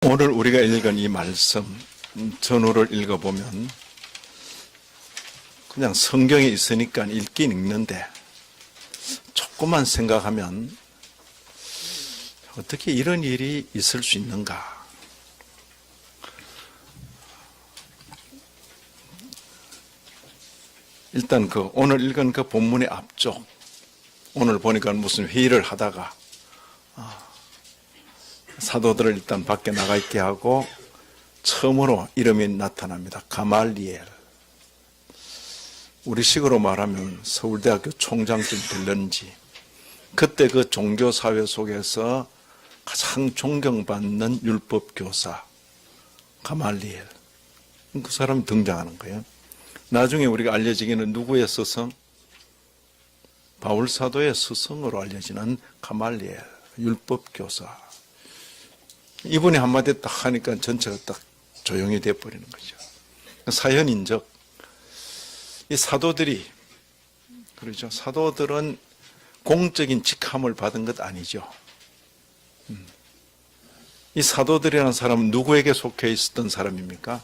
오늘 우리가 읽은 이 말씀 전후를 읽어보면 그냥 성경에 있으니까 읽긴 읽는데 조금만 생각하면 어떻게 이런 일이 있을 수 있는가. 일단 오늘 읽은 그 본문의 앞쪽, 오늘 보니까 무슨 회의를 하다가 사도들을 일단 밖에 나가 있게 하고 처음으로 이름이 나타납니다. 가말리엘. 우리식으로 말하면 서울대학교 총장쯤 될런지, 그때 그 종교사회 속에서 가장 존경받는 율법교사 가말리엘, 그 사람이 등장하는 거예요. 나중에 우리가 알려지기는 누구의 스승? 바울사도의 스승으로 알려지는 가말리엘 율법교사. 이분이 한마디 딱 하니까 전체가 딱 조용히 돼버리는 거죠. 사연인적. 이 사도들이, 그렇죠. 사도들은 공적인 직함을 받은 것 아니죠. 이 사도들이라는 사람은 누구에게 속해 있었던 사람입니까?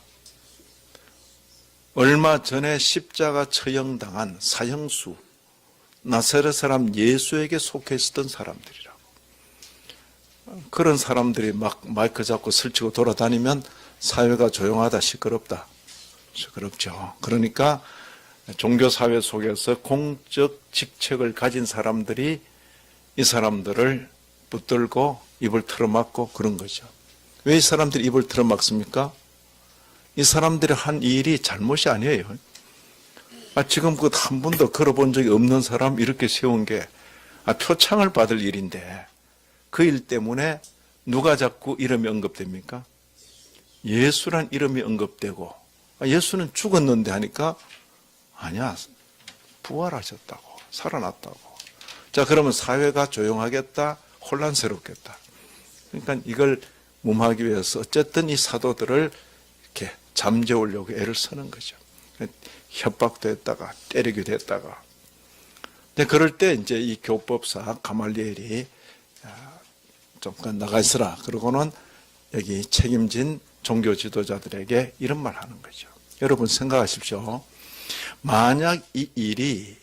얼마 전에 십자가 처형당한 사형수, 나사렛 사람 예수에게 속해 있었던 사람들이라고. 그런 사람들이 막 마이크 잡고 설치고 돌아다니면 사회가 조용하다, 시끄럽다. 시끄럽죠. 그러니까 종교사회 속에서 공적 직책을 가진 사람들이 이 사람들을 붙들고 입을 틀어막고 그런 거죠. 왜 이 사람들이 입을 틀어막습니까? 이 사람들이 한 일이 잘못이 아니에요. 지금껏 한 번도 걸어본 적이 없는 사람 이렇게 세운 게 표창을 받을 일인데, 그 일 때문에 누가 자꾸 이름이 언급됩니까? 예수란 이름이 언급되고, 예수는 죽었는데 하니까 아니야, 부활하셨다고, 살아났다고. 자, 그러면 사회가 조용하겠다, 혼란스럽겠다. 그러니까 이걸 무마하기 위해서 어쨌든 이 사도들을 이렇게 잠재우려고 애를 쓰는 거죠. 협박도 했다가 때리기도 했다가. 근데 그럴 때 이제 이 교법사 가말리엘이 잠깐 나가 있으라. 그러고는 여기 책임진 종교 지도자들에게 이런 말 하는 거죠. 여러분 생각하십시오. 만약 이 일이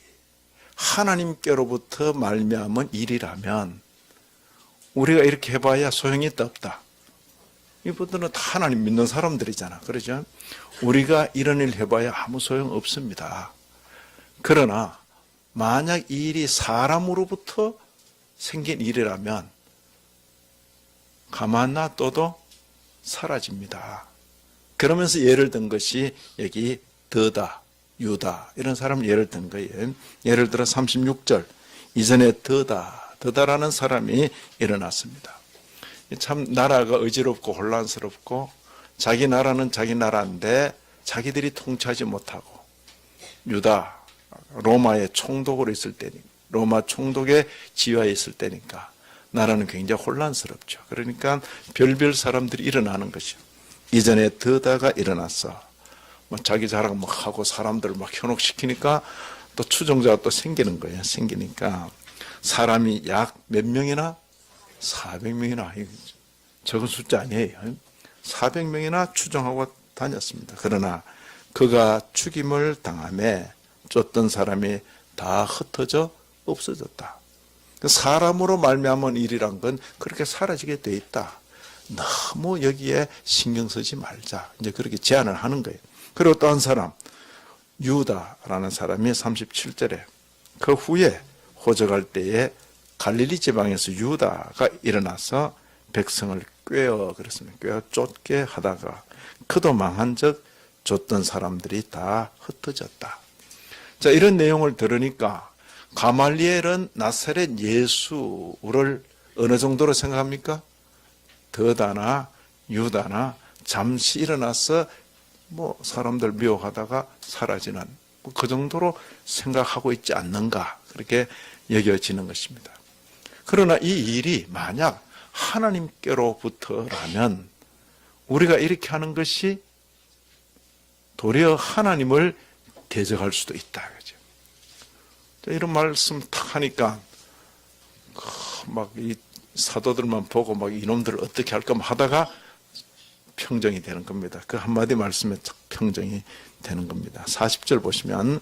하나님께로부터 말미암은 일이라면 우리가 이렇게 해봐야 소용이 있다 없다. 이분들은 다 하나님 믿는 사람들이잖아. 그러죠? 우리가 이런 일 해봐야 아무 소용 없습니다. 그러나 만약 이 일이 사람으로부터 생긴 일이라면 가만 놔둬도 사라집니다. 그러면서 예를 든 것이 여기 더다, 유다 이런 사람을 예를 든 거예요. 예를 들어 36절 이전에 더다라는 사람이 일어났습니다. 참 나라가 어지럽고 혼란스럽고 자기 나라는 자기 나라인데 자기들이 통치하지 못하고 유다, 로마의 총독으로 있을 때니 로마 총독의 지하에 있을 때니까 나라는 굉장히 혼란스럽죠. 그러니까 별별 사람들이 일어나는 것이죠. 이전에 더다가 일어났어. 자기 자랑 막 하고 사람들 막 현혹시키니까 또 추종자가 또 생기는 거예요. 생기니까 사람이 약 몇 명이나? 400명이나. 적은 숫자 아니에요. 400명이나 추종하고 다녔습니다. 그러나 그가 죽임을 당함에 쫓던 사람이 다 흩어져 없어졌다. 사람으로 말미암은 일이란 건 그렇게 사라지게 돼 있다. 너무 여기에 신경 쓰지 말자. 이제 그렇게 제안을 하는 거예요. 그리고 또 한 사람, 유다라는 사람이 37절에 그 후에 호적할 때에 갈릴리 지방에서 유다가 일어나서 백성을 꿰어 그랬습니다. 꿰어 쫓게 하다가 그도 망한 적 쫓던 사람들이 다 흩어졌다. 자, 이런 내용을 들으니까 가말리엘은 나사렛 예수를 어느 정도로 생각합니까? 더다나 유다나 잠시 일어나서 사람들 미혹하다가 사라지는 그 정도로 생각하고 있지 않는가, 그렇게 여겨지는 것입니다. 그러나 이 일이 만약 하나님께로부터라면 우리가 이렇게 하는 것이 도리어 하나님을 대적할 수도 있다. 그죠? 이런 말씀 탁 하니까 막 이 사도들만 보고 막 이놈들을 어떻게 할까 하다가 평정이 되는 겁니다. 그 한마디 말씀에 딱 평정이 되는 겁니다. 40절 보시면,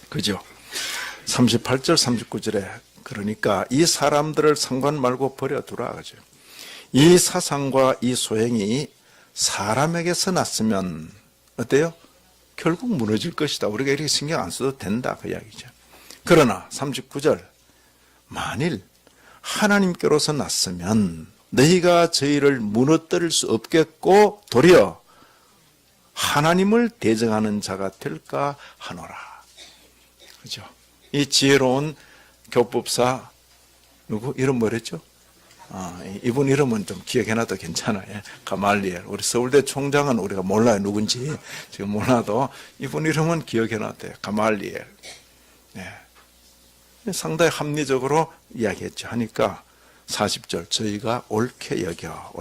그죠? 38절, 39절에 그러니까 이 사람들을 상관 말고 버려두라. 그죠? 이 사상과 이 소행이 사람에게서 났으면 어때요? 결국 무너질 것이다. 우리가 이렇게 신경 안 써도 된다. 그 이야기죠. 그러나 39절, 만일 하나님께로서 났으면 너희가 저희를 무너뜨릴 수 없겠고 도리어 하나님을 대적하는 자가 될까 하노라. 그죠? 이 지혜로운 교법사 누구 이름 뭐랬죠? 이분 이름은 좀 기억해놔도 괜찮아요. 가말리엘. 우리 서울대 총장은 우리가 몰라요. 누군지 지금 몰라도 이분 이름은 기억해놔도 가말리엘. 네. 상당히 합리적으로 이야기했죠. 하니까 40절 저희가 옳게 여겨.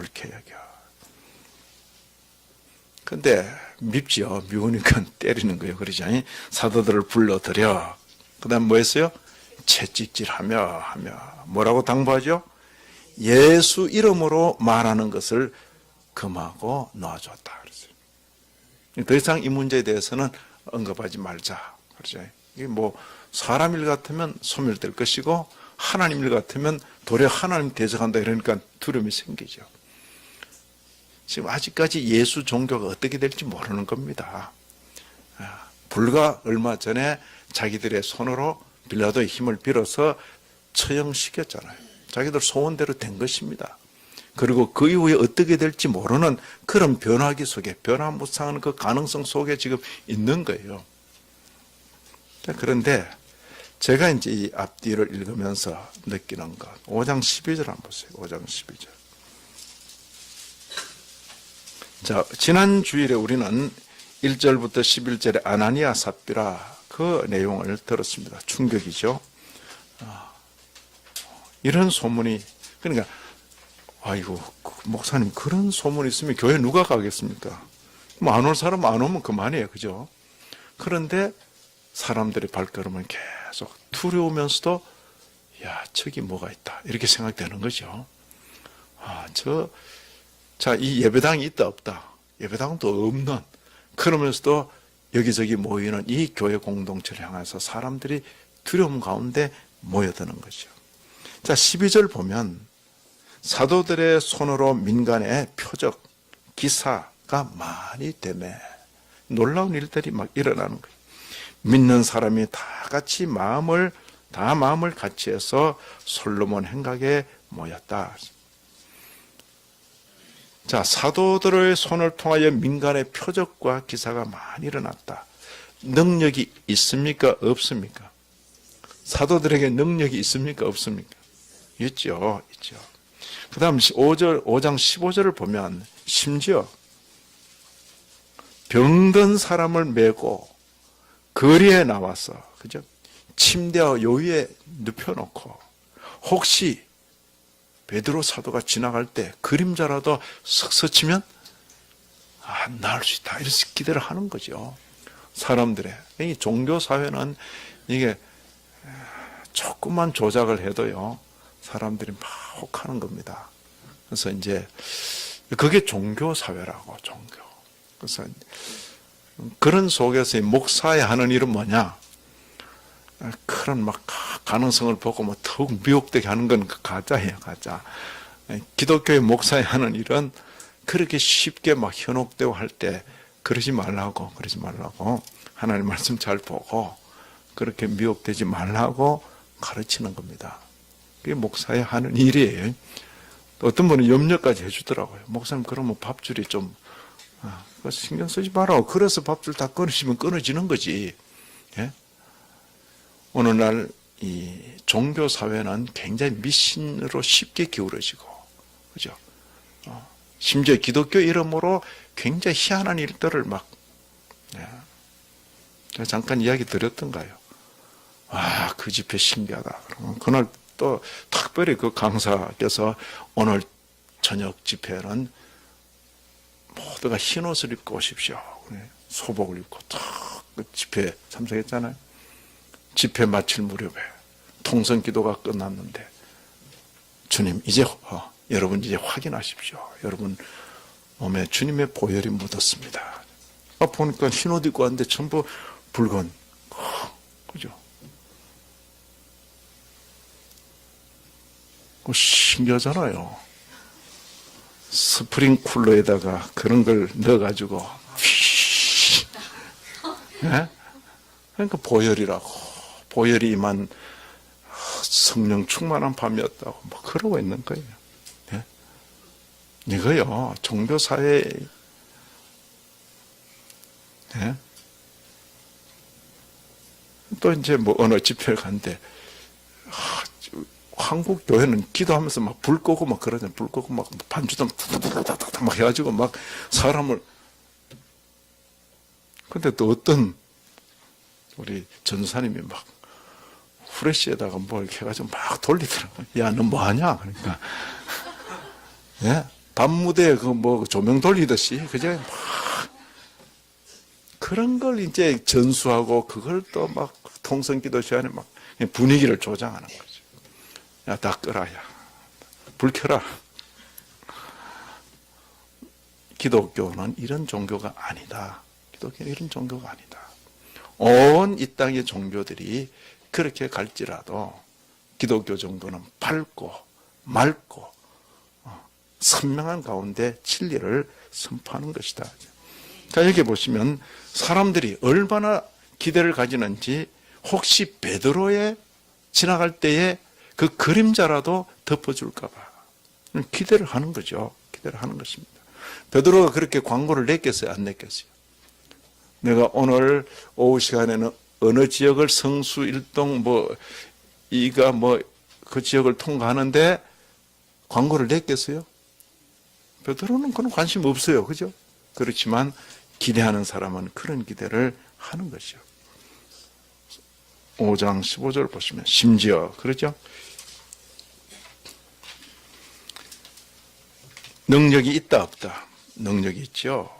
근데 밉지요. 미우니까 때리는 거예요. 그러죠. 사도들을 불러들여. 그 다음 뭐 했어요? 채찍질하며 뭐라고 당부하죠? 예수 이름으로 말하는 것을 금하고 놔줬다. 그랬어요. 더 이상 이 문제에 대해서는 언급하지 말자. 그러죠. 이게 뭐 사람 일 같으면 소멸될 것이고 하나님 일 같으면 도리어 하나님 대적한다 이러니까 두려움이 생기죠. 지금 아직까지 예수 종교가 어떻게 될지 모르는 겁니다. 불과 얼마 전에 자기들의 손으로 빌라도의 힘을 빌어서 처형시켰잖아요. 자기들 소원대로 된 것입니다. 그리고 그 이후에 어떻게 될지 모르는 그런 변화기 속에, 변화무쌍한 그 가능성 속에 지금 있는 거예요. 그런데 제가 이제 이 앞뒤를 읽으면서 느끼는 것, 5장 12절 한번 보세요. 5장 12절. 자, 지난 주일에 우리는 1절부터 11절에 아나니아 삽비라 그 내용을 들었습니다. 충격이죠. 이런 소문이, 그러니까 아이고 목사님 그런 소문이 있으면 교회 누가 가겠습니까? 뭐 안 올 사람 안 오면 그만이에요. 그죠? 그런데 사람들의 발걸음은 계속 두려우면서도 야 저기 뭐가 있다 이렇게 생각되는 거죠. 자, 이 예배당이 있다 없다. 예배당도 없는, 그러면서도 여기저기 모이는 이 교회 공동체를 향해서 사람들이 두려움 가운데 모여드는 거죠. 자, 12절 보면 사도들의 손으로 민간의 표적, 기사가 많이 되매 놀라운 일들이 막 일어나는 거예요. 믿는 사람이 다 마음을 같이 해서 솔로몬 행각에 모였다. 자, 사도들의 손을 통하여 민간의 표적과 기사가 많이 일어났다. 능력이 있습니까? 없습니까? 사도들에게 능력이 있습니까? 없습니까? 있죠. 그 다음 5장 15절을 보면 심지어 병든 사람을 메고 거리에 나와서, 그죠? 침대와 요위에 눕혀놓고 혹시 베드로 사도가 지나갈 때 그림자라도 석 스치면 나을 수 있다. 이렇게 기대를 하는 거죠. 사람들의. 이 종교사회는 이게 조금만 조작을 해도요, 사람들이 막 혹하는 겁니다. 그래서 이제 그게 종교사회라고, 종교. 그래서 그런 속에서 목사의 하는 일은 뭐냐? 그런 막 가능성을 보고 뭐 더욱 미혹되게 하는 건 가짜예요, 가짜. 기독교의 목사의 하는 일은 그렇게 쉽게 막 현혹되고 할 때 그러지 말라고. 하나님 말씀 잘 보고 그렇게 미혹되지 말라고 가르치는 겁니다. 그게 목사의 하는 일이에요. 어떤 분은 염려까지 해주더라고요. 목사님 그러면 밥줄이 좀 신경 쓰지 마라. 그래서 밥줄 다 끊으시면 끊어지는 거지. 예? 오늘날 이 종교 사회는 굉장히 미신으로 쉽게 기울어지고, 그죠? 심지어 기독교 이름으로 굉장히 희한한 일들을 막, 제가 잠깐 이야기 드렸던가요? 그 집회 신기하다. 그러면 그날 또 특별히 그 강사께서 오늘 저녁 집회는 모두가 흰 옷을 입고 오십시오. 소복을 입고 탁 그 집회에 참석했잖아요. 집회 마칠 무렵에 통성 기도가 끝났는데 주님 이제 여러분 이제 확인하십시오. 여러분 몸에 주님의 보혈이 묻었습니다. 보니까 흰 옷 입고 왔는데 전부 붉은, 그죠? 신기하잖아요. 스프링 쿨러에다가 그런 걸 넣어가지고, 네? 그러니까 보혈이라고. 보혈이 임한 성령 충만한 밤이었다고 뭐 그러고 있는 거예요. 네? 이거요, 종교사회, 네? 또 이제 뭐 어느 집회를 갔는데, 한국 교회는 기도하면서 막 불 끄고 막 그러잖아요. 불 끄고 막 반주도 막 해가지고 막 사람을. 근데 또 어떤 우리 전사님이 막 후레쉬에다가 뭘 이렇게 해가지고 막 돌리더라고요. 야, 너 뭐 하냐? 그러니까. 예? 밤무대에 그 뭐 조명 돌리듯이, 그죠? 막 그런 걸 이제 전수하고 그걸 또 막 통성기도 시간에 막 분위기를 조장하는 거죠. 야, 다 끄라, 야. 불 켜라. 기독교는 이런 종교가 아니다. 기독교는 이런 종교가 아니다. 온 이 땅의 종교들이 그렇게 갈지라도 기독교 정도는 밝고 맑고 선명한 가운데 진리를 선포하는 것이다. 자, 여기 보시면 사람들이 얼마나 기대를 가지는지, 혹시 베드로에 지나갈 때에 그 그림자라도 덮어줄까 봐 기대를 하는 거죠. 기대를 하는 것입니다. 베드로가 그렇게 광고를 냈겠어요? 안 냈겠어요? 내가 오늘 오후 시간에는 어느 지역을 성수 일동 이가 그 지역을 통과하는데 광고를 냈겠어요? 베드로는 그런 관심 없어요. 그죠? 그렇지만 기대하는 사람은 그런 기대를 하는 것이요. 5장 15절 보시면 심지어 그러죠? 능력이 있다 없다? 능력이 있죠.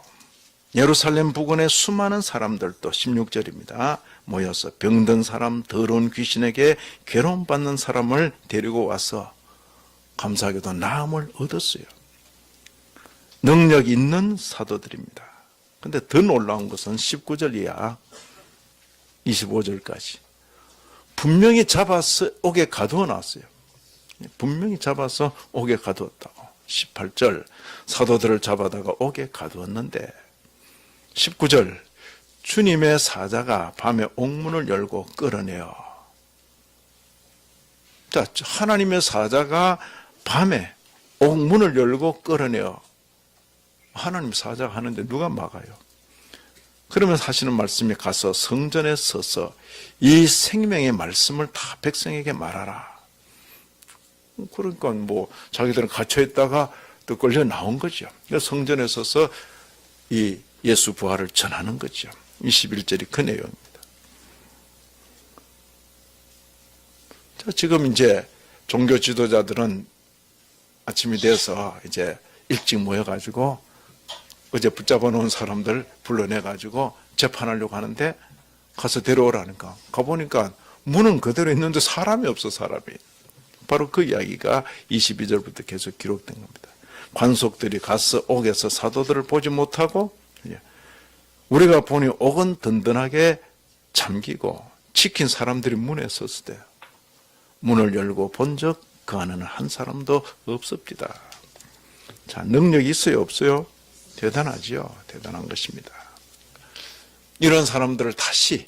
예루살렘 부근의 수많은 사람들도 16절입니다. 모여서 병든 사람, 더러운 귀신에게 괴로움받는 사람을 데리고 와서 감사하게도 나음을 얻었어요. 능력 있는 사도들입니다. 근데 더 놀라운 것은 19절 이하 25절까지 분명히 잡아서 옥에 가두어 놨어요. 분명히 잡아서 옥에 가두었다고. 18절 사도들을 잡아다가 옥에 가두었는데, 19절 주님의 사자가 밤에 옥문을 열고 끌어내어. 자, 하나님의 사자가 밤에 옥문을 열고 끌어내어. 하나님 사자가 하는데 누가 막아요? 그러면서 하시는 말씀이 가서 성전에 서서 이 생명의 말씀을 다 백성에게 말하라. 그러니까 자기들은 갇혀있다가 또 끌려 나온 거죠. 그래서 성전에 서서 이 예수 부활을 전하는 거죠. 21절이 그 내용입니다. 자, 지금 이제 종교 지도자들은 아침이 돼서 이제 일찍 모여가지고 어제 붙잡아 놓은 사람들 불러내가지고 재판하려고 하는데 가서 데려오라니까. 가보니까 문은 그대로 있는데 사람이 없어, 사람이. 바로 그 이야기가 22절부터 계속 기록된 겁니다. 관속들이 가서 옥에서 사도들을 보지 못하고, 우리가 보니 옥은 든든하게 잠기고 지킨 사람들이 문에 섰을 때 문을 열고 본적 그 안에는 한 사람도 없습니다. 자, 능력이 있어요, 없어요? 대단하지요. 대단한 것입니다. 이런 사람들을 다시,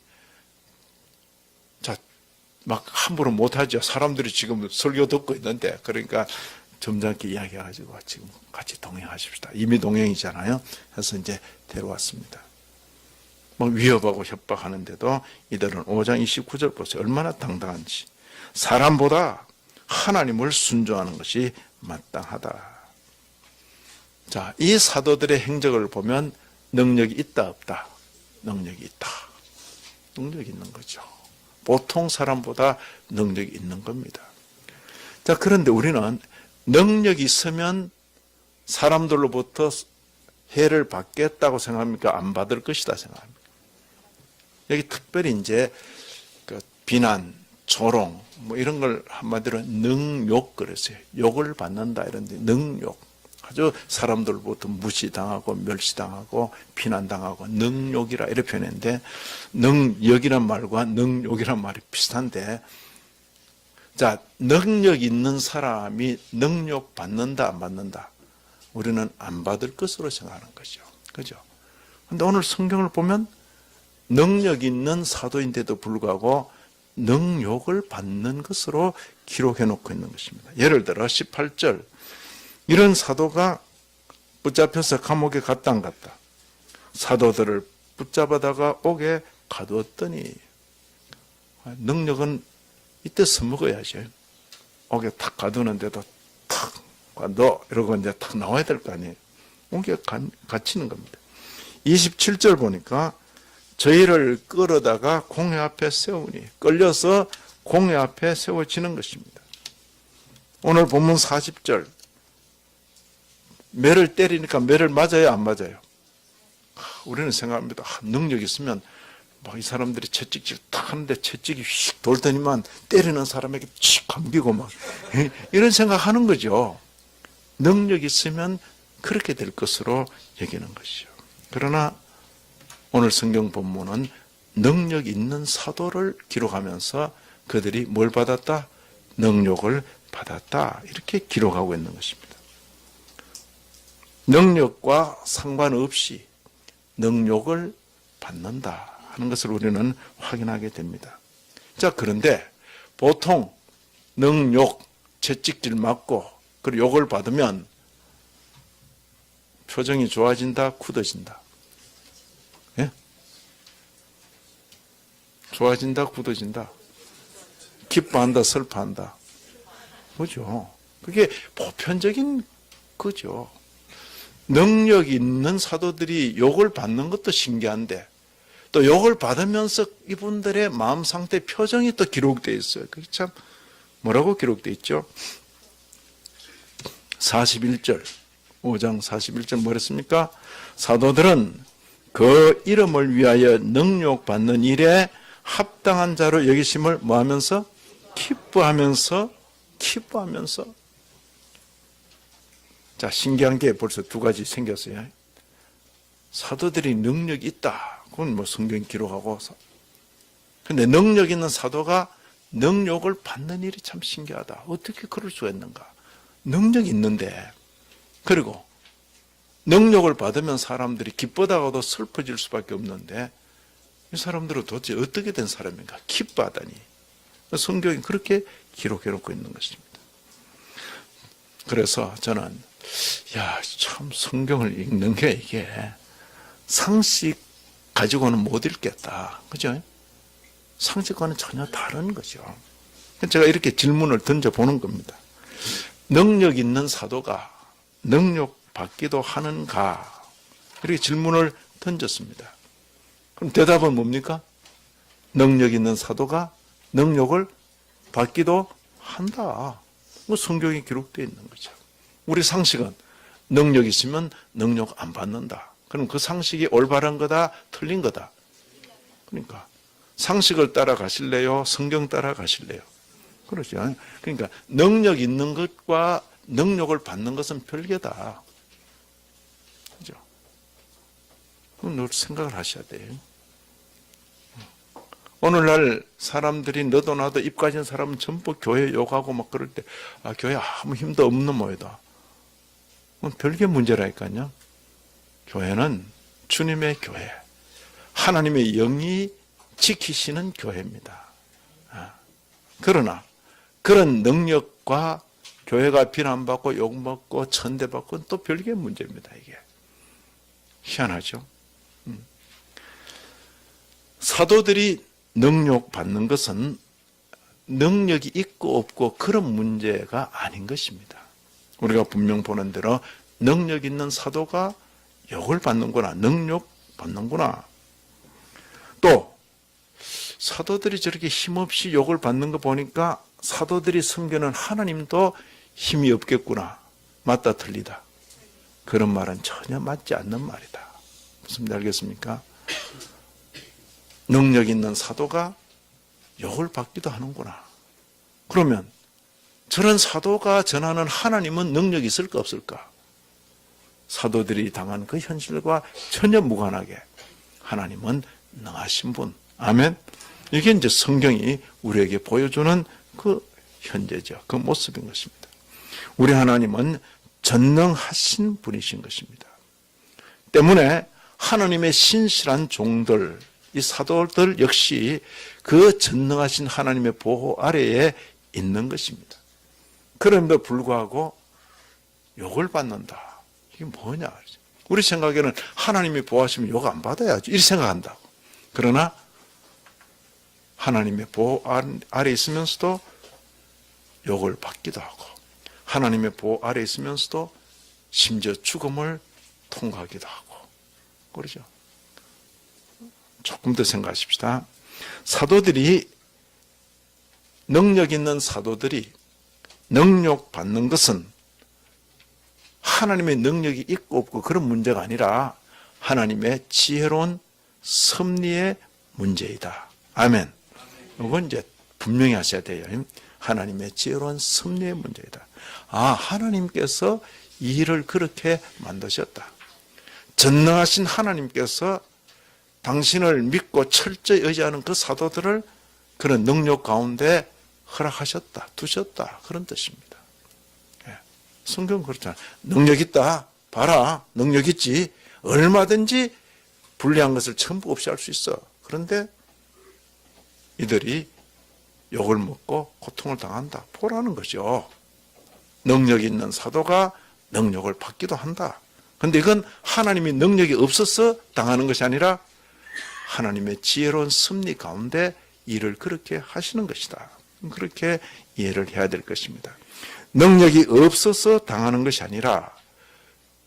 자, 막 함부로 못하죠. 사람들이 지금 설교 듣고 있는데, 그러니까 점잖게 이야기해가지고 지금 같이 동행하십시다. 이미 동행이잖아요. 해서 이제 데려왔습니다. 위협하고 협박하는데도 이들은 5장 29절 보세요. 얼마나 당당한지. 사람보다 하나님을 순종하는 것이 마땅하다. 자, 이 사도들의 행적을 보면 능력이 있다 없다? 능력이 있다. 능력이 있는 거죠. 보통 사람보다 능력이 있는 겁니다. 자, 그런데 우리는 능력이 있으면 사람들로부터 해를 받겠다고 생각합니까? 안 받을 것이다 생각합니까? 여기 특별히 이제 그 비난, 조롱, 이런 걸 한마디로 능욕 그랬어요. 욕을 받는다 이런데 능욕. 아주 사람들부터 무시당하고 멸시당하고 비난당하고 능욕이라 이렇게 표현했는데, 능력이란 말과 능욕이란 말이 비슷한데, 자, 능력 있는 사람이 능욕 받는다 안 받는다? 우리는 안 받을 것으로 생각하는 거죠. 그죠? 근데 오늘 성경을 보면 능력 있는 사도인데도 불구하고 능욕을 받는 것으로 기록해 놓고 있는 것입니다. 예를 들어 18절, 이런 사도가 붙잡혀서 감옥에 갔다 안 갔다? 사도들을 붙잡아다가 옥에 가두었더니, 능력은 이때 써먹어야죠. 옥에 탁 가두는데도 탁 너 이러고 이제 탁 나와야 될 거 아니에요. 옥에 갇히는 겁니다. 27절 보니까 저희를 끌어다가 공회 앞에 세우니, 끌려서 공회 앞에 세워지는 것입니다. 오늘 본문 40절, 매를 때리니까 매를 맞아요 안 맞아요? 우리는 생각합니다. 능력 있으면 막 이 사람들이 채찍질 탁 하는데 채찍이 휙 돌더니만 때리는 사람에게 칙 감기고 막 이런 생각하는 거죠. 능력 있으면 그렇게 될 것으로 여기는 것이죠. 그러나 오늘 성경 본문은 능력 있는 사도를 기록하면서 그들이 뭘 받았다? 능력을 받았다. 이렇게 기록하고 있는 것입니다. 능력과 상관없이 능력을 받는다 하는 것을 우리는 확인하게 됩니다. 자, 그런데 보통 능욕, 채찍질 맞고 그리고 욕을 받으면 표정이 좋아진다, 굳어진다? 예? 좋아진다, 굳어진다? 기뻐한다, 슬퍼한다? 그죠? 그게 보편적인 거죠. 능력 있는 사도들이 욕을 받는 것도 신기한데, 또 욕을 받으면서 이분들의 마음 상태, 표정이 또 기록되어 있어요. 그게 참 뭐라고 기록되어 있죠? 41절, 5장 41절 뭐랬습니까? 사도들은 그 이름을 위하여 능욕받는 일에 합당한 자로 여기심을 뭐하면서? 기뻐하면서. 자, 신기한 게 벌써 두 가지 생겼어요. 사도들이 능력이 있다. 그건 뭐 성경 기록하고. 근데 능력 있는 사도가 능력을 받는 일이 참 신기하다. 어떻게 그럴 수가 있는가? 능력이 있는데, 그리고 능력을 받으면 사람들이 기쁘다가도 슬퍼질 수밖에 없는데, 이 사람들은 도대체 어떻게 된 사람인가? 기뻐하다니. 성경이 그렇게 기록해 놓고 있는 것입니다. 그래서 저는 참 성경을 읽는 게 이게 상식 가지고는 못 읽겠다. 그죠? 상식과는 전혀 다른 거죠. 제가 이렇게 질문을 던져보는 겁니다. 능력 있는 사도가 능력 받기도 하는가? 이렇게 질문을 던졌습니다. 그럼 대답은 뭡니까? 능력 있는 사도가 능력을 받기도 한다. 뭐 성경에 기록되어 있는 거죠. 우리 상식은 능력 있으면 능력 안 받는다. 그럼 그 상식이 올바른 거다, 틀린 거다? 그러니까 상식을 따라가실래요? 성경 따라가실래요? 그렇죠. 그러니까 능력 있는 것과 능력을 받는 것은 별개다. 그죠? 그건 생각을 하셔야 돼요. 오늘날 사람들이 너도 나도 입 가진 사람은 전부 교회 욕하고 막 그럴 때, 교회 아무 힘도 없는 모이다. 그건 별개 문제라니까요. 교회는 주님의 교회, 하나님의 영이 지키시는 교회입니다. 그러나 그런 능력과 교회가 비난받고 욕먹고 천대받고 또 별개의 문제입니다. 이게 희한하죠. 사도들이 능력 받는 것은 능력이 있고 없고 그런 문제가 아닌 것입니다. 우리가 분명 보는 대로 능력 있는 사도가 욕을 받는구나, 능력 받는구나. 또 사도들이 저렇게 힘없이 욕을 받는 거 보니까 사도들이 섬기는 하나님도 힘이 없겠구나. 맞다 틀리다? 그런 말은 전혀 맞지 않는 말이다. 무슨 말인지 알겠습니까? 능력 있는 사도가 욕을 받기도 하는구나. 그러면 저런 사도가 전하는 하나님은 능력이 있을까 없을까? 사도들이 당한 그 현실과 전혀 무관하게 하나님은 능하신 분. 아멘. 이게 이제 성경이 우리에게 보여주는 그 현재죠. 그 모습인 것입니다. 우리 하나님은 전능하신 분이신 것입니다. 때문에 하나님의 신실한 종들, 이 사도들 역시 그 전능하신 하나님의 보호 아래에 있는 것입니다. 그럼에도 불구하고 욕을 받는다. 이게 뭐냐? 우리 생각에는 하나님이 보호하시면 욕 안 받아야지. 이렇게 생각한다고. 그러나 하나님의 보호 아래에 있으면서도 욕을 받기도 하고 하나님의 보호 아래에 있으면서도 심지어 죽음을 통과하기도 하고 그러죠. 조금 더 생각하십시다. 사도들이 능력 있는 사도들이 능욕받는 것은 하나님의 능력이 있고 없고 그런 문제가 아니라 하나님의 지혜로운 섭리의 문제이다. 아멘. 이건 이제 분명히 하셔야 돼요. 하나님의 지혜로운 섭리의 문제이다. 하나님께서 이 일을 그렇게 만드셨다. 전능하신 하나님께서 당신을 믿고 철저히 의지하는 그 사도들을 그런 능력 가운데 허락하셨다, 두셨다. 그런 뜻입니다. 성경은 그렇잖아요. 능력 있다. 봐라. 능력 있지. 얼마든지 불리한 것을 전부 없이 할 수 있어. 그런데 이들이 욕을 먹고 고통을 당한다. 보라는 거죠. 능력 있는 사도가 능력을 받기도 한다. 그런데 이건 하나님이 능력이 없어서 당하는 것이 아니라 하나님의 지혜로운 섭리 가운데 일을 그렇게 하시는 것이다. 그렇게 이해를 해야 될 것입니다. 능력이 없어서 당하는 것이 아니라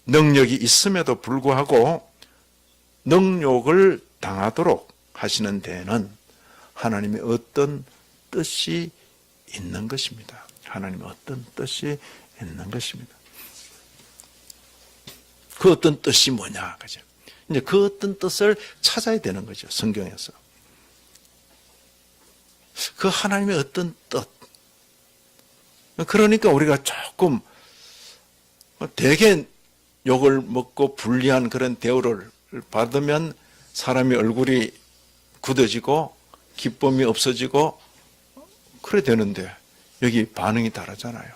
능력이 있음에도 불구하고 능욕을 당하도록 하시는 데에는 하나님의 어떤 뜻이 있는 것입니다. 하나님의 어떤 뜻이 있는 것입니다. 그 어떤 뜻이 뭐냐, 그죠? 이제 그 어떤 뜻을 찾아야 되는 거죠, 성경에서. 그 하나님의 어떤 뜻. 그러니까 우리가 조금 되게 욕을 먹고 불리한 그런 대우를 받으면 사람이 얼굴이 굳어지고 기쁨이 없어지고 그래 되는데 여기 반응이 다르잖아요.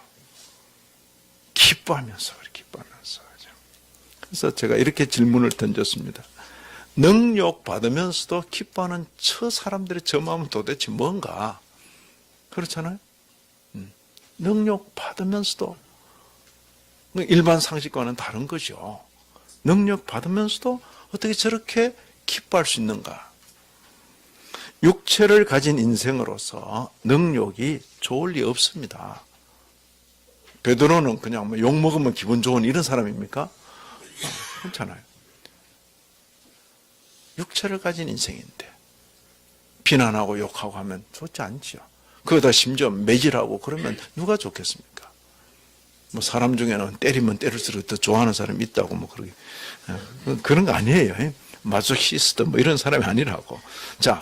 기뻐하면서. 그래서 제가 이렇게 질문을 던졌습니다. 능욕 받으면서도 기뻐하는 저 사람들의 저 마음은 도대체 뭔가? 그렇잖아요. 능욕 받으면서도 일반 상식과는 다른 거죠. 능력 받으면서도 어떻게 저렇게 기뻐할 수 있는가? 육체를 가진 인생으로서 능력이 좋을 리 없습니다. 베드로는 그냥 욕 먹으면 기분 좋은 이런 사람입니까? 그렇잖아요. 육체를 가진 인생인데 비난하고 욕하고 하면 좋지 않지요. 그러다 심지어 매질하고 그러면 누가 좋겠습니까? 뭐 사람 중에는 때리면 때릴수록 더 좋아하는 사람이 있다고 뭐 그러게 그런 거 아니에요. 마소키스트 뭐 이런 사람이 아니라고. 자,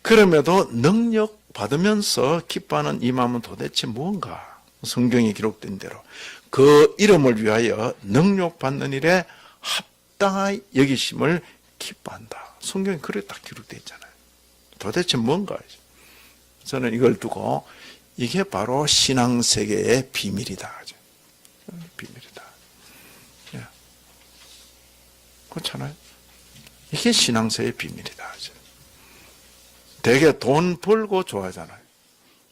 그럼에도 능력 받으면서 기뻐하는 이 마음은 도대체 뭔가? 성경에 기록된 대로 그 이름을 위하여 능력 받는 일에 합당하여 여기심을 기뻐한다. 성경에 그렇게 딱 기록되어 있잖아요. 도대체 뭔가? 저는 이걸 두고 이게 바로 신앙세계의 비밀이다. 비밀이다. 그렇잖아요. 이게 신앙세계의 비밀이다. 되게 돈 벌고 좋아하잖아요.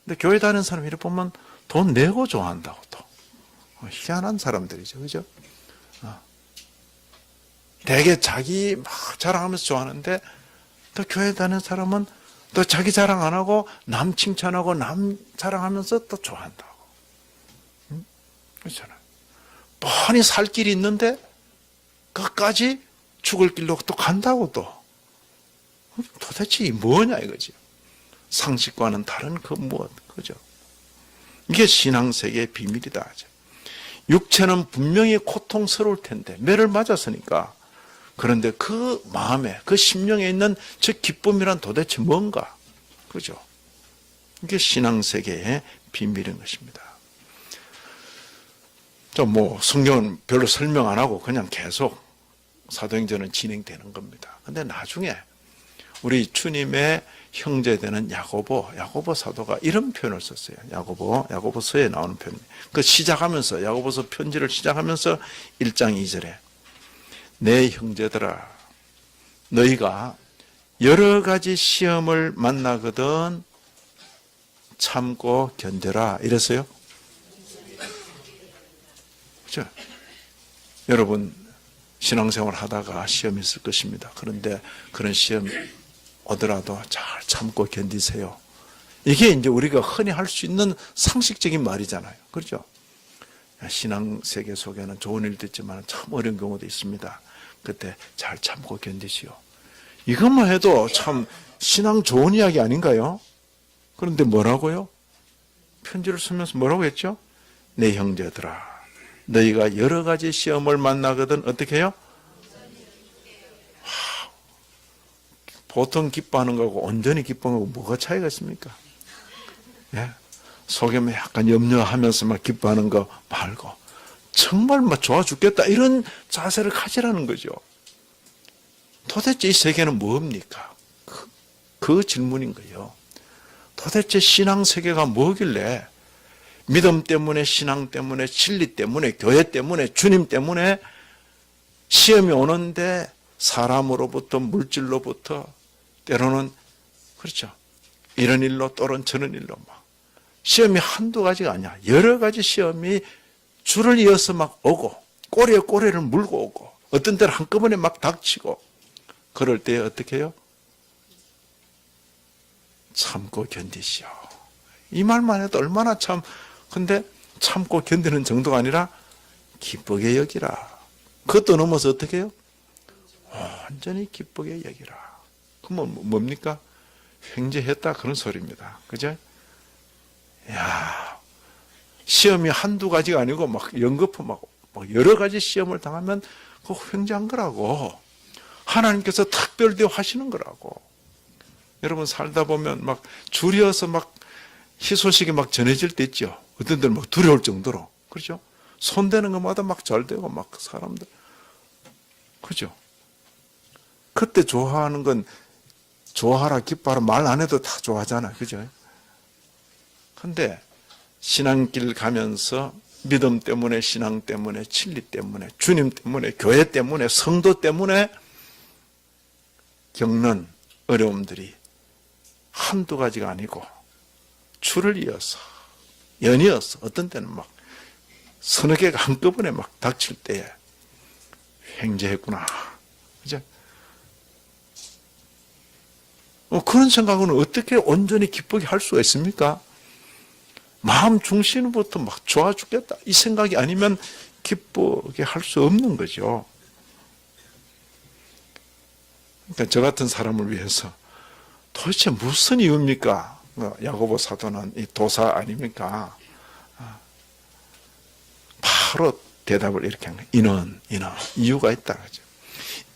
근데 교회 다니는 사람 이렇게 보면 돈 내고 좋아한다고 또. 희한한 사람들이죠. 그죠? 되게 자기 막 자랑하면서 좋아하는데 또 교회 다니는 사람은 또 자기 자랑 안 하고 남 칭찬하고 남 자랑하면서 또 좋아한다고. 그렇잖아요. 뻔히 살 길이 있는데 끝까지 죽을 길로 또 간다고 또. 도대체 이 뭐냐 이거지. 상식과는 다른 그 무엇, 그죠? 이게 신앙세계의 비밀이다. 육체는 분명히 고통스러울 텐데 매를 맞았으니까. 그런데 그 마음에 그 심령에 있는 저 기쁨이란 도대체 뭔가? 그죠? 이게 신앙세계의 비밀인 것입니다. 뭐 성경은 별로 설명 안 하고 그냥 계속 사도행전은 진행되는 겁니다. 근데 나중에 우리 주님의 형제되는 야고보 사도가 이런 표현을 썼어요. 야고보서에 나오는 표현. 그 시작하면서 야고보서 편지를 시작하면서 1장 2절에 내 형제들아 너희가 여러 가지 시험을 만나거든 참고 견뎌라 이랬어요. 그렇죠? 여러분 신앙생활 하다가 시험이 있을 것입니다. 그런데 그런 시험 오더라도 잘 참고 견디세요. 이게 이제 우리가 흔히 할 수 있는 상식적인 말이잖아요. 그렇죠? 신앙 세계 속에는 좋은 일도 있지만 참 어려운 경우도 있습니다. 그때 잘 참고 견디시오. 이것만 해도 참 신앙 좋은 이야기 아닌가요? 그런데 뭐라고요? 편지를 쓰면서 뭐라고 했죠? 내 형제들아 너희가 여러 가지 시험을 만나거든 어떻게 해요? 보통 기뻐하는 거하고 온전히 기뻐하는 거하고 뭐가 차이가 있습니까? 예? 속에 약간 염려하면서 막 기뻐하는 거 말고 정말 막 좋아 죽겠다 이런 자세를 가지라는 거죠. 도대체 이 세계는 뭡니까? 그 질문인 거예요. 도대체 신앙 세계가 뭐길래 믿음 때문에 신앙 때문에 진리 때문에 교회 때문에 주님 때문에 시험이 오는데 사람으로부터 물질로부터 때로는 그렇죠. 이런 일로 또는 저런 일로 막 시험이 한두 가지가 아니야. 여러 가지 시험이 줄을 이어서 막 오고 꼬리에 꼬리를 물고 오고 어떤 때는 한꺼번에 막 닥치고 그럴 때 어떻게 해요? 참고 견디시오. 이 말만 해도 얼마나 참 근데 참고 견디는 정도가 아니라 기쁘게 여기라. 그것도 넘어서 어떻게 해요? 완전히 기쁘게 여기라. 그럼 뭡니까? 횡재했다 그런 소리입니다. 그죠? 야, 시험이 한두 가지가 아니고 막 연거푸 막 여러 가지 시험을 당하면 그거 횡재한 거라고. 하나님께서 특별 대우하시는 거라고. 여러분 살다 보면 막 줄이어서 막 희소식이 막 전해질 때 있죠. 어떤 데는 막 두려울 정도로. 그렇죠? 손대는 것마다 막 잘 되고 막 사람들. 그죠? 그때 좋아하는 건 좋아하라 기뻐하라 말 안 해도 다 좋아하잖아. 그죠? 근데 신앙길 가면서 믿음 때문에 신앙 때문에 진리 때문에 주님 때문에 교회 때문에 성도 때문에 겪는 어려움들이 한두 가지가 아니고 줄을 이어서 연이어서 어떤 때는 막 서너 개가 한꺼번에 막 닥칠 때에 횡재했구나. 그죠? 그런 생각은 어떻게 온전히 기쁘게 할 수가 있습니까? 마음 중심부터 막 좋아 죽겠다. 이 생각이 아니면 기쁘게 할 수 없는 거죠. 그러니까 저 같은 사람을 위해서 도대체 무슨 이유입니까? 야고보 사도는 이 도사 아닙니까? 바로 대답을 이렇게 하는 거예요. 이는 이유가 있다. 그죠?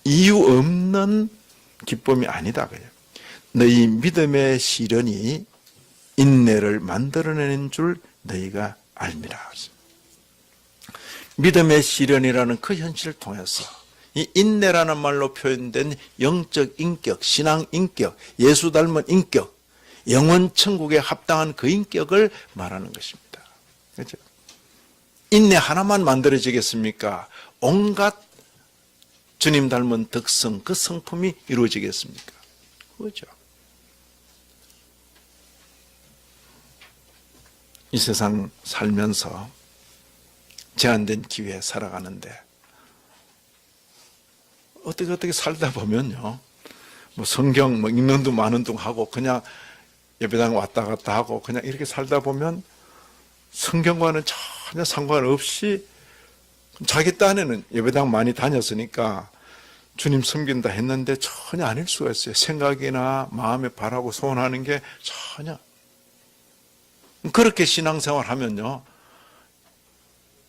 이유 없는 기쁨이 아니다. 그죠? 너희 믿음의 시련이 인내를 만들어내는 줄 너희가 알미라. 믿음의 시련이라는 그 현실을 통해서 이 인내라는 말로 표현된 영적 인격, 신앙 인격, 예수 닮은 인격, 영원 천국에 합당한 그 인격을 말하는 것입니다. 그렇죠? 인내 하나만 만들어지겠습니까? 온갖 주님 닮은 덕성, 그 성품이 이루어지겠습니까? 그렇죠? 이 세상 살면서 제한된 기회에 살아가는데 어떻게 살다 보면요, 뭐 성경 읽는 둥 마는 둥 하고 그냥 예배당 왔다 갔다 하고 그냥 이렇게 살다 보면 성경과는 전혀 상관없이 자기 딴에는 예배당 많이 다녔으니까 주님 섬긴다 했는데 전혀 아닐 수가 있어요. 생각이나 마음에 바라고 소원하는 게 전혀. 그렇게 신앙생활 하면요,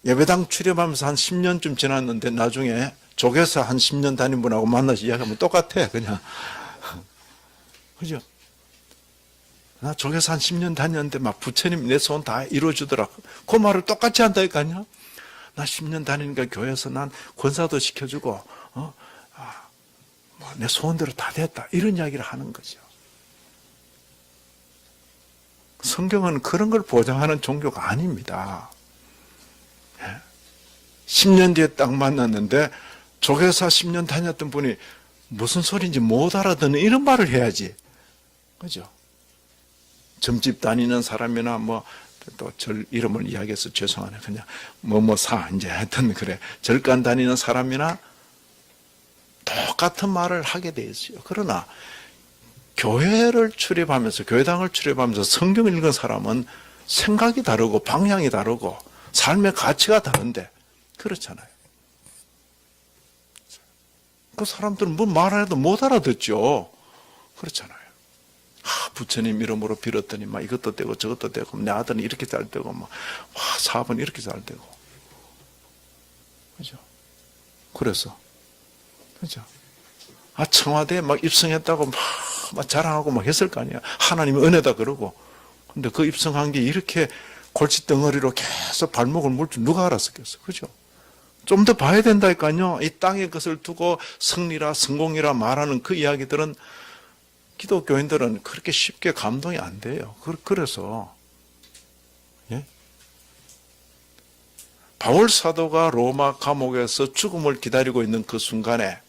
예배당 출입하면서 한 10년쯤 지났는데 나중에 조교사 한 10년 다닌 분하고 만나서 이야기하면 똑같아, 그냥. 그죠? 나 조교사 한 10년 다녔는데 막 부처님 내 소원 다 이루어주더라. 그 말을 똑같이 한다니까요. 나 10년 다니니까 교회에서 난 권사도 시켜주고, 내 소원대로 다 됐다. 이런 이야기를 하는 거죠. 성경은 그런 걸 보장하는 종교가 아닙니다. 10년 뒤에 딱 만났는데 조계사 10년 다녔던 분이 무슨 소리인지 못 알아듣는 이런 말을 해야지. 그죠? 점집 다니는 사람이나 또 절 이름을 이야기해서 죄송하네. 그냥 이제 하여튼 그래. 절간 다니는 사람이나 똑같은 말을 하게 돼 있어요. 그러나 교회를 출입하면서 교회당을 출입하면서 성경을 읽은 사람은 생각이 다르고 방향이 다르고 삶의 가치가 다른데 그렇잖아요. 그 사람들은 뭐 말해도 못 알아듣죠. 그렇잖아요. 부처님 이름으로 빌었더니 이것도 되고 저것도 되고 내 아들은 이렇게 잘 되고 사업은 이렇게 잘 되고. 그죠? 그래서 그죠? 청와대에 입성했다고 막 자랑하고 했을 거 아니야. 하나님의 은혜다 그러고. 근데 그 입성한 게 이렇게 골칫덩어리로 계속 발목을 물 줄 누가 알았었겠어. 그죠? 좀 더 봐야 된다니까요. 이 땅의 것을 두고 승리라 성공이라 말하는 그 이야기들은 기독교인들은 그렇게 쉽게 감동이 안 돼요. 그래서 바울 사도가 로마 감옥에서 죽음을 기다리고 있는 그 순간에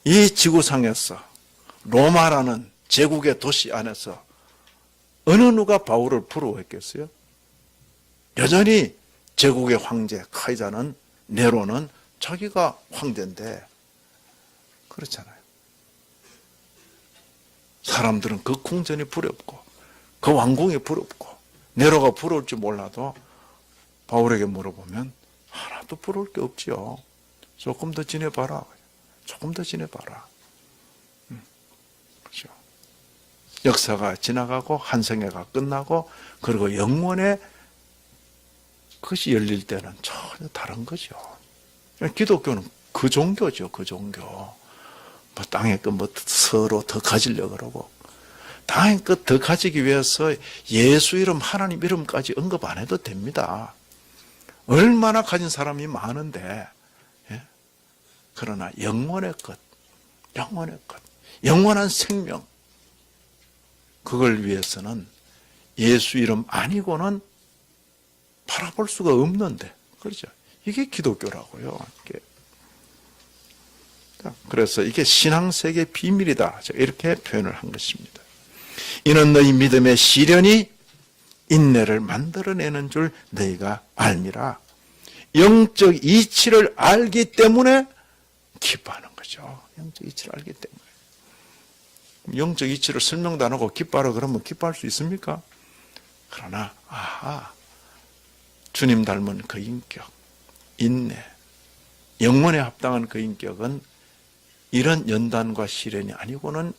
이 지구상에서 로마라는 제국의 도시 안에서 어느 누가 바울을 부러워했겠어요? 여전히 제국의 황제 카이사르는 네로는 자기가 황제인데 그렇잖아요. 사람들은 그 궁전이 부럽고 그 왕궁이 부럽고 네로가 부러울 줄 몰라도 바울에게 물어보면 하나도 부러울 게 없지요. 조금 더 지내봐라. 조금 더 지내봐라. 그렇죠. 역사가 지나가고 한 생애가 끝나고 그리고 영원의 그것이 열릴 때는 전혀 다른 거죠. 기독교는 그 종교죠. 그 종교. 땅의 것 서로 더 가지려고 그러고 땅의 것 더 가지기 위해서 예수 이름 하나님 이름까지 언급 안 해도 됩니다. 얼마나 가진 사람이 많은데 그러나 영원의 것, 영원한 생명 그걸 위해서는 예수 이름 아니고는 바라볼 수가 없는데 그렇죠. 이게 기독교라고요. 그래서 이게 신앙세계의 비밀이다. 이렇게 표현을 한 것입니다. 이는 너희 믿음의 시련이 인내를 만들어내는 줄 너희가 알미라. 영적 이치를 알기 때문에 기뻐하는 거죠. 영적 이치를 알기 때문에. 영적 이치를 설명도 안 하고 기뻐하라 그러면 기뻐할 수 있습니까? 그러나 주님 닮은 그 인격, 인내, 영원에 합당한 그 인격은 이런 연단과 시련이 아니고는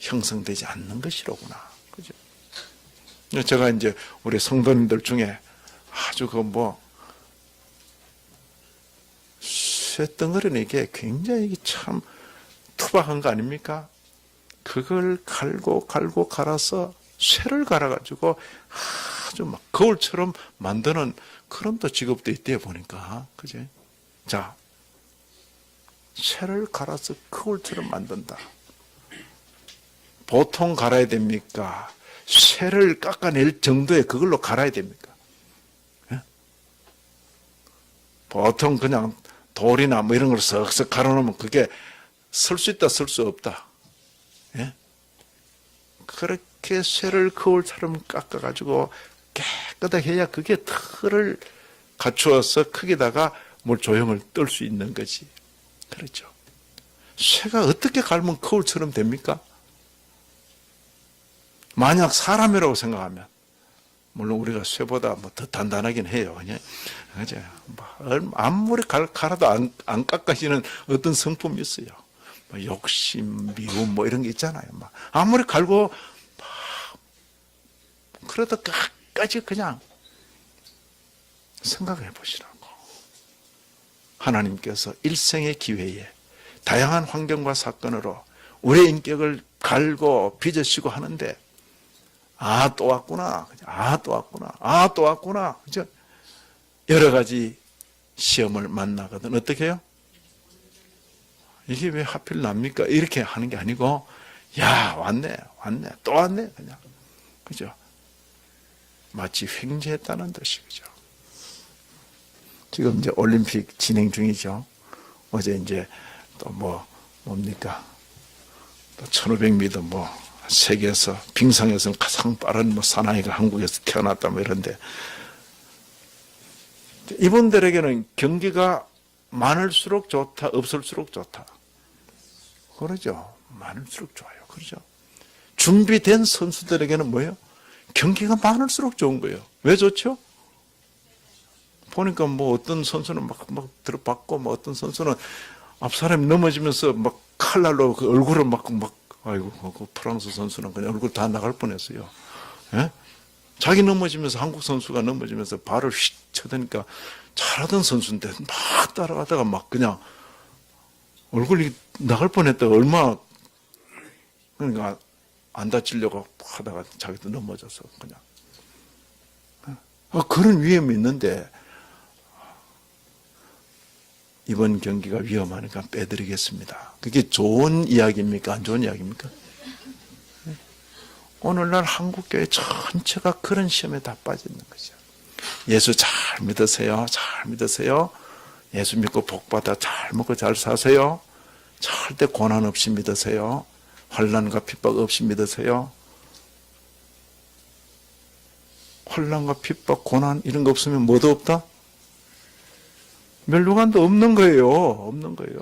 형성되지 않는 것이로구나. 그죠? 제가 이제 우리 성도님들 중에 아주 쇳덩어리는 이게 굉장히 참 투박한 거 아닙니까? 그걸 갈고 갈아서 쇠를 갈아가지고 아주 거울처럼 만드는 그런 또 직업도 있대요, 보니까. 그지? 자, 쇠를 갈아서 거울처럼 만든다. 보통 갈아야 됩니까? 쇠를 깎아낼 정도의 그걸로 갈아야 됩니까? 예? 보통 그냥 돌이나 이런 걸 쓱쓱 갈아놓으면 그게 쓸 수 있다, 쓸 수 없다. 예? 그렇게 쇠를 거울처럼 깎아가지고 깨끗하게 해야 그게 틀을 갖추어서 크게다가 뭘 조형을 뜰 수 있는 거지. 그렇죠. 쇠가 어떻게 갈면 거울처럼 됩니까? 만약 사람이라고 생각하면, 물론 우리가 쇠보다 더 단단하긴 해요. 그죠? 아무리 갈아도 안 깎아지는 어떤 성품이 있어요. 욕심, 미움, 이런 게 있잖아요. 아무리 갈고, 그래도 끝까지 그냥 생각해 보시라고. 하나님께서 일생의 기회에 다양한 환경과 사건으로 우리의 인격을 갈고 빚으시고 하는데, 또 왔구나. 또 왔구나. 그죠? 여러 가지 시험을 만나거든 어떻게 해요? 이게 왜 하필 납니까? 이렇게 하는 게 아니고 야 왔네 또 왔네 그냥 그죠? 마치 횡재했다는 뜻이 그죠? 지금 이제 올림픽 진행 중이죠. 어제 이제 또 뭡니까? 또 1500m 세계에서 빙상에서 가장 빠른 사나이가 한국에서 태어났다 이런데 이분들에게는 경기가 많을수록 좋다, 없을수록 좋다. 그러죠. 많을수록 좋아요. 그러죠. 준비된 선수들에게는 뭐예요? 경기가 많을수록 좋은 거예요. 왜 좋죠? 보니까 어떤 선수는 막 들어받고 어떤 선수는 앞 사람이 넘어지면서 칼날로 그 얼굴을 아이고 그 프랑스 선수는 그냥 얼굴 다 나갈 뻔했어요. 예? 자기 넘어지면서 한국 선수가 넘어지면서 발을 휙 쳐대니까 잘하던 선수인데 막 따라가다가 그냥 얼굴이 나갈 뻔했다가 얼마 그러니까 안 다치려고 하다가 자기도 넘어져서 그냥 그런 위험이 있는데 이번 경기가 위험하니까 빼드리겠습니다. 그게 좋은 이야기입니까? 안 좋은 이야기입니까? 오늘날 한국교회 전체가 그런 시험에 다 빠져 있는 거죠. 예수 잘 믿으세요. 잘 믿으세요. 예수 믿고 복받아 잘 먹고 잘 사세요. 절대 고난 없이 믿으세요. 환난과 핍박 없이 믿으세요. 환난과 핍박, 고난 이런 거 없으면 뭐도 없다? 멸류관도 없는 거예요. 없는 거예요.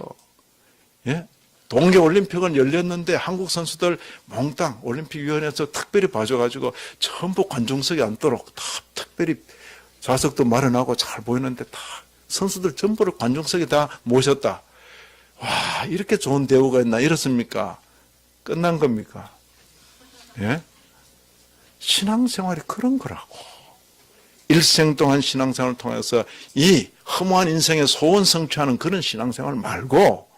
예? 동계올림픽은 열렸는데 한국 선수들 몽땅 올림픽위원회에서 특별히 봐줘가지고 전부 관중석에 앉도록 다 특별히 좌석도 마련하고 잘 보이는데 다 선수들 전부를 관중석에 다 모셨다. 와, 이렇게 좋은 대우가 있나 이렇습니까? 끝난 겁니까? 예? 신앙생활이 그런 거라고. 일생 동안 신앙생활을 통해서 이 허무한 인생의 소원 성취하는 그런 신앙생활 말고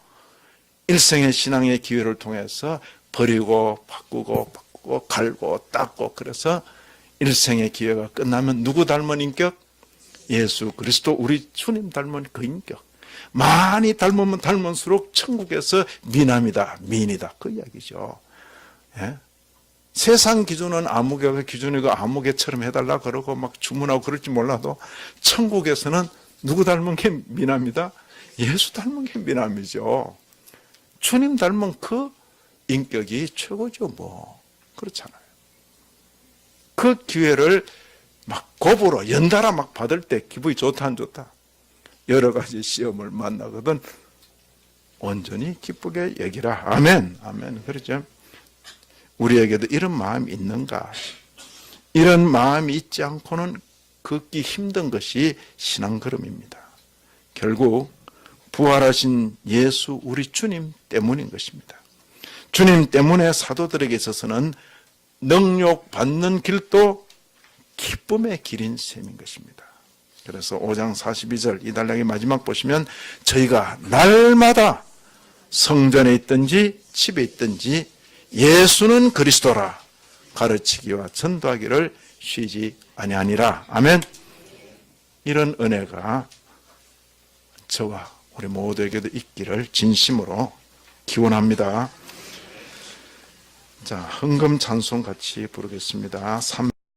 일생의 신앙의 기회를 통해서 버리고 바꾸고 갈고 닦고 그래서 일생의 기회가 끝나면 누구 닮은 인격? 예수 그리스도 우리 주님 닮은 그 인격. 많이 닮으면 닮을수록 천국에서 미남이다 미인이다 그 이야기죠. 예? 세상 기준은 아무개가 기준이고 아무개처럼 해달라 그러고 주문하고 그럴지 몰라도 천국에서는 누구 닮은 게 미남이다? 예수 닮은 게 미남이죠. 주님 닮은 그 인격이 최고죠 그렇잖아요. 그 기회를 곱으로 연달아 받을 때 기분이 좋다 안 좋다? 여러 가지 시험을 만나거든 온전히 기쁘게 여기라. 아멘. 아멘. 그렇죠. 우리에게도 이런 마음이 있는가? 이런 마음이 있지 않고는 걷기 힘든 것이 신앙 걸음입니다. 결국 부활하신 예수 우리 주님 때문인 것입니다. 주님 때문에 사도들에게 있어서는 능욕받는 길도 기쁨의 길인 셈인 것입니다. 그래서 5장 42절 이 단락의 마지막 보시면 저희가 날마다 성전에 있든지 집에 있든지 예수는 그리스도라 가르치기와 전도하기를 쉬지 아니하니라. 아멘. 이런 은혜가 저와 우리 모두에게도 있기를 진심으로 기원합니다. 자, 헌금 찬송 같이 부르겠습니다.